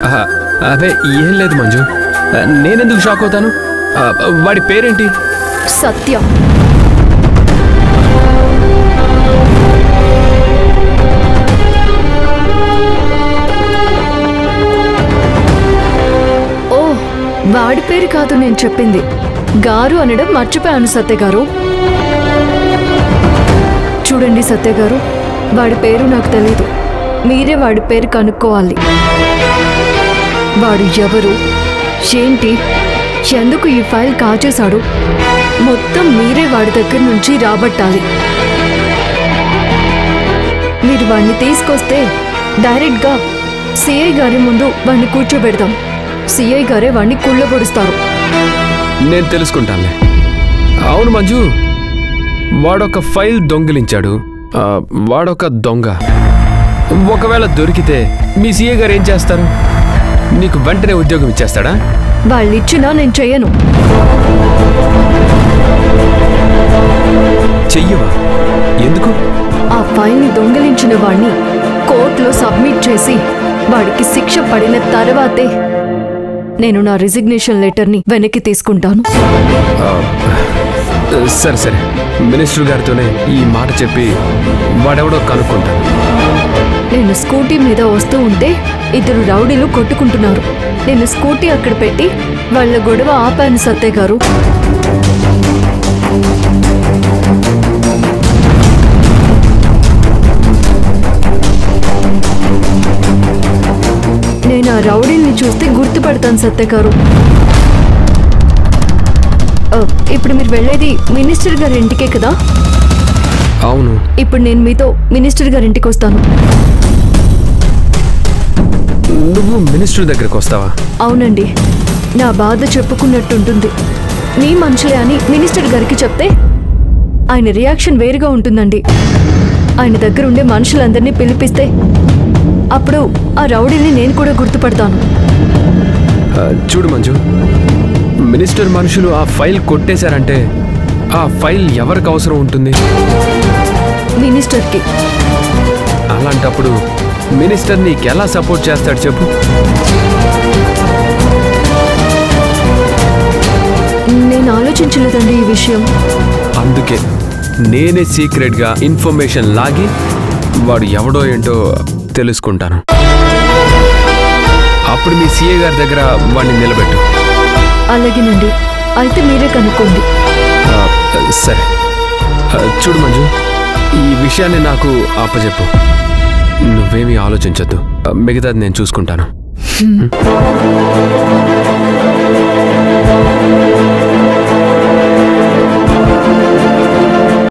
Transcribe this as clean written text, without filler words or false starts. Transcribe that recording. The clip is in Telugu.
అదే ఏం లేదు మంజు, నేనెందుకు షాక్ అవుతాను? వాడి పేరేంటి? సత్య. ఓ, వాడి పేరు కాదు నేను చెప్పింది. గారు అనడం మర్చిపోయాను సత్య గారు. చూడండి సత్య గారు, వాడి పేరు నాకు తెలీదు. మీరే వాడి పేరు కనుక్కోవాలి. వాడు ఎవరు, ఏంటి, ఎందుకు ఈ ఫైల్ కాచేశాడు, మొత్తం మీరే వాడి దగ్గర నుంచి రాబట్టాలి. మీరు వాడిని తీసుకొస్తే డైరెక్ట్గా సిఐ గారి ముందు వాడిని కూర్చోబెడదాం. సిఐ గారే వాడిని కుళ్ళబొడుస్తారు. నేను తెలుసుకుంటానులే. అవును మంజు, వాడొక ఫైల్ దొంగిలించాడు, వాడొక దొంగ. ఒకవేళ దొరికితే మీ సీఏ గారు ఏం చేస్తారు? నీకు వెంటనే ఉద్యోగం ఇచ్చేస్తాడా? వాళ్ళు ఇచ్చినా నేను చెయ్యను. చెయ్యవా? ఎందుకు? ఆ ఫైల్ని దొంగిలించిన వాడిని కోర్టులో సబ్మిట్ చేసి వాడికి శిక్ష పడిన తర్వాతే నేను నా రిజిగ్నేషన్ లెటర్ని వెనక్కి తీసుకుంటాను. సరే సరే, మినిస్టర్ గారితోనే ఈ మాట చెప్పి వాడెవడో కనుక్కుంటాను. నేను స్కూటీ మీద వస్తూ ఉంటే ఇద్దరు రౌడీలు కొట్టుకుంటున్నారు. నేను స్కూటీ అక్కడ పెట్టి వాళ్ళ గొడవ ఆపాను సత్య గారు. నేను ఆ రౌడీల్ని చూస్తే గుర్తుపడతాను సత్య గారు. ఇప్పుడు మీరు వెళ్ళేది మినిస్టర్ గారి ఇంటికే కదా? అవును. ఇప్పుడు నేను మీతో మినిస్టర్ గారి ఇంటికి వస్తాను. నువ్వు మినిస్టర్ దగ్గరకు వస్తావా? అవునండి, నా బాధ చెప్పుకున్నట్టుంటుంది. మీ మనుషులే అని మినిస్టర్ గారికి చెప్తే ఆయన రియాక్షన్ వేరుగా ఉంటుందండి. ఆయన దగ్గర ఉండే మనుషులందరినీ పిలిపిస్తే అప్పుడు ఆ రౌడీని నేను కూడా గుర్తుపడతాను. చూడు మంజు, మినిస్టర్ మనుషులు ఆ ఫైల్ కొట్టేశారంటే ఆ ఫైల్ ఎవరికి అవసరం ఉంటుంది? మినిస్టర్కి. అలాంటప్పుడు మినిస్టర్ నీకెలా సపోర్ట్ చేస్తాడు చెప్పు? నేను ఆలోచించలేదండి ఈ విషయం. అందుకే నేనే సీక్రెట్గా ఇన్ఫర్మేషన్ లాగి వాడు ఎవడో ఏంటో తెలుసుకుంటాను. అప్పుడు మీ సీఏ గారి దగ్గర వాడిని నిలబెట్టు. అలాగేనండి, అయితే మీరే కనుక్కోండి. సరే. చూడు మంజు, ఈ విషయాన్ని నాకు అప్పచెప్పు. నువ్వేమీ ఆలోచించొద్దు, మిగతాది నేను చూసుకుంటాను.